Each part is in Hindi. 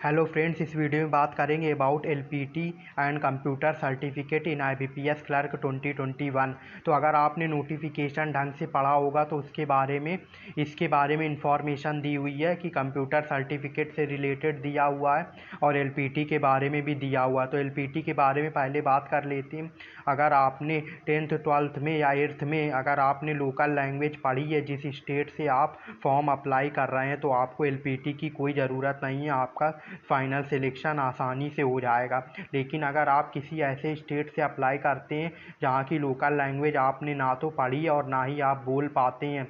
हेलो फ्रेंड्स, इस वीडियो में बात करेंगे about LPT and computer certificate in IBPS clerk 2021। तो अगर आपने नोटिफिकेशन ढंग से पढ़ा होगा तो इसके बारे में इंफॉर्मेशन दी हुई है कि कंप्यूटर सर्टिफिकेट से रिलेटेड दिया हुआ है और एलपीटी के बारे में भी दिया हुआ है। तो एलपीटी के बारे में पहले बात कर लेते हैं। अगर आपने 10th 12th में या 8th में अगर आपने लोकल लैंग्वेज पढ़ी है, जिस स्टेट से आप फॉर्म अप्लाई कर रहे हैं, तो आपको एलपीटी की कोई ज़रूरत नहीं है। आपका फाइनल सिलेक्शन आसानी से हो जाएगा। लेकिन अगर आप किसी ऐसे स्टेट से अप्लाई करते हैं जहाँ की लोकल लैंग्वेज आपने ना तो पढ़ी और ना ही आप बोल पाते हैं,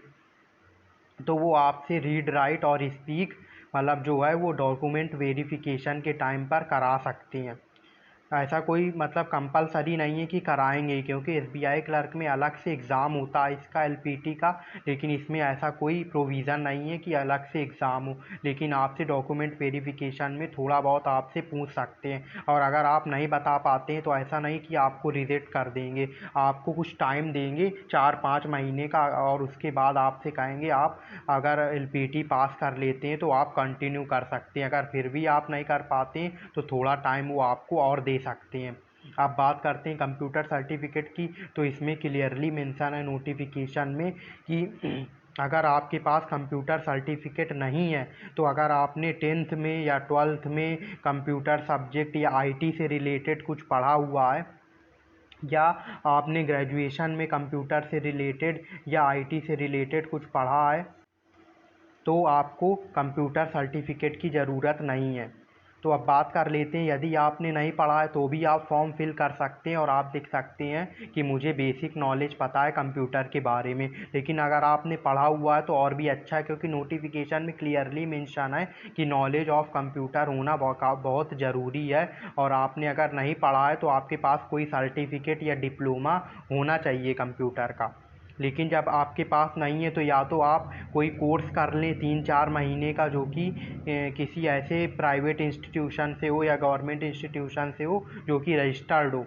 तो वो आपसे रीड राइट और स्पीक मतलब जो है वो डॉक्यूमेंट वेरिफिकेशन के टाइम पर करा सकते हैं। ऐसा कोई मतलब कंपलसरी नहीं है कि कराएंगे, क्योंकि एसबीआई क्लर्क में अलग से एग्ज़ाम होता है इसका एलपीटी का। लेकिन इसमें ऐसा कोई प्रोविज़न नहीं है कि अलग से एग्ज़ाम हो। लेकिन आपसे डॉक्यूमेंट वेरिफिकेशन में थोड़ा बहुत आपसे पूछ सकते हैं, और अगर आप नहीं बता पाते हैं तो ऐसा नहीं कि आपको रिजेक्ट कर देंगे। आपको कुछ टाइम देंगे 4-5 महीने का, और उसके बाद आपसे कहेंगे आप अगर एलपीटी पास कर लेते हैं तो आप कंटिन्यू कर सकते हैं। अगर फिर भी आप नहीं कर पाते हैं तो थोड़ा टाइम वो आपको और दे सकते हैं। अब बात करते हैं कंप्यूटर सर्टिफिकेट की। तो इसमें क्लियरली मेंशन है नोटिफिकेशन में कि अगर आपके पास कंप्यूटर सर्टिफिकेट नहीं है, तो अगर आपने 10th में या 12th में कंप्यूटर सब्जेक्ट या आईटी से रिलेटेड कुछ पढ़ा हुआ है, या आपने ग्रेजुएशन में कंप्यूटर से रिलेटेड या आईटी से रिलेटेड कुछ पढ़ा है, तो आपको कंप्यूटर सर्टिफिकेट की ज़रूरत नहीं है। तो अब बात कर लेते हैं, यदि आपने नहीं पढ़ा है तो भी आप फॉर्म फिल कर सकते हैं और आप लिख सकते हैं कि मुझे बेसिक नॉलेज पता है कंप्यूटर के बारे में। लेकिन अगर आपने पढ़ा हुआ है तो और भी अच्छा है, क्योंकि नोटिफिकेशन में क्लियरली मेंशन है कि नॉलेज ऑफ कंप्यूटर होना बहुत ज़रूरी है। और आपने अगर नहीं पढ़ा है तो आपके पास कोई सर्टिफिकेट या डिप्लोमा होना चाहिए कंप्यूटर का। लेकिन जब आपके पास नहीं है तो या तो आप कोई कोर्स कर लें 3-4 महीने का, जो कि किसी ऐसे प्राइवेट इंस्टीट्यूशन से हो या गवर्नमेंट इंस्टीट्यूशन से हो जो कि रजिस्टर्ड हो,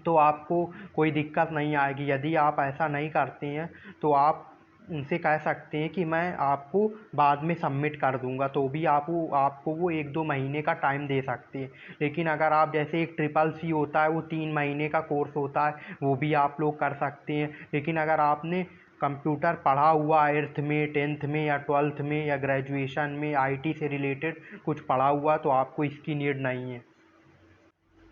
तो आपको कोई दिक्कत नहीं आएगी। यदि आप ऐसा नहीं करते हैं तो आप उनसे कह सकते हैं कि मैं आपको बाद में सबमिट कर दूंगा, तो भी आपको वो 1-2 महीने का टाइम दे सकते हैं। लेकिन अगर आप जैसे एक CCC होता है, वो 3 महीने का कोर्स होता है, वो भी आप लोग कर सकते हैं। लेकिन अगर आपने कंप्यूटर पढ़ा हुआ 8th में 10th में या 12th में या ग्रेजुएशन में आईटी से रिलेटेड कुछ पढ़ा हुआ, तो आपको इसकी नीड नहीं है।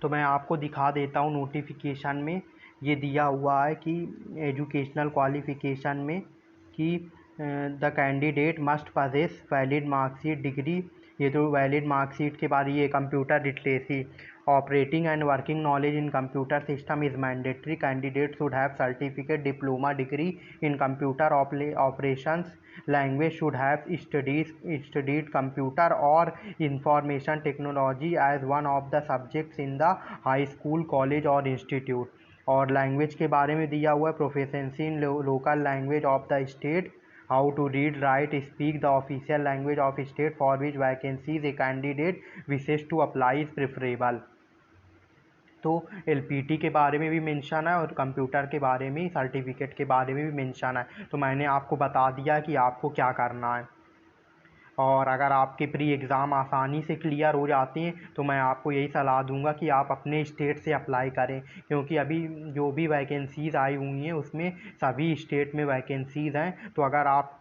तो मैं आपको दिखा देता हूँ नोटिफिकेशन में ये दिया हुआ है कि एजुकेशनल क्वालिफ़िकेशन में कि the candidate must possess valid marksheet degree. ये जो वैलिड मार्कशीट के बारे, ये computer literacy, operating and working knowledge in computer system is mandatory. Candidate should have certificate diploma degree in computer operations. Language should have studied computer or information technology as one of the subjects in the high school, college or institute। और लैंग्वेज के बारे में दिया हुआ है proficiency in local language of the state, how to read write speak the official language of state for which vacancies a candidate wishes to apply is preferable. तो एलपीटी के बारे में भी मेंशन है और कंप्यूटर के बारे में, सर्टिफिकेट के बारे में भी मेंशन है। तो मैंने आपको बता दिया कि आपको क्या करना है। और अगर आपके प्री एग्ज़ाम आसानी से क्लियर हो जाते हैं तो मैं आपको यही सलाह दूंगा कि आप अपने स्टेट से अप्लाई करें, क्योंकि अभी जो भी वैकेंसीज़ आई हुई हैं उसमें सभी स्टेट में वैकेंसीज़ हैं। तो अगर आप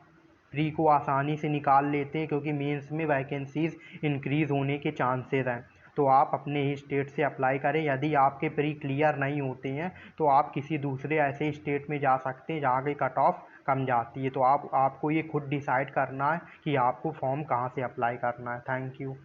प्री को आसानी से निकाल लेते हैं, क्योंकि मेंस में वैकेंसीज़ इंक्रीज़ होने के चांसेस हैं, तो आप अपने ही स्टेट से अप्लाई करें। यदि आपके प्री क्लियर नहीं होते हैं तो आप किसी दूसरे ऐसे स्टेट में जा सकते हैं जहाँ की कट ऑफ कम जाती है। तो आपको ये खुद डिसाइड करना है कि आपको फॉर्म कहाँ से अप्लाई करना है। Thank you.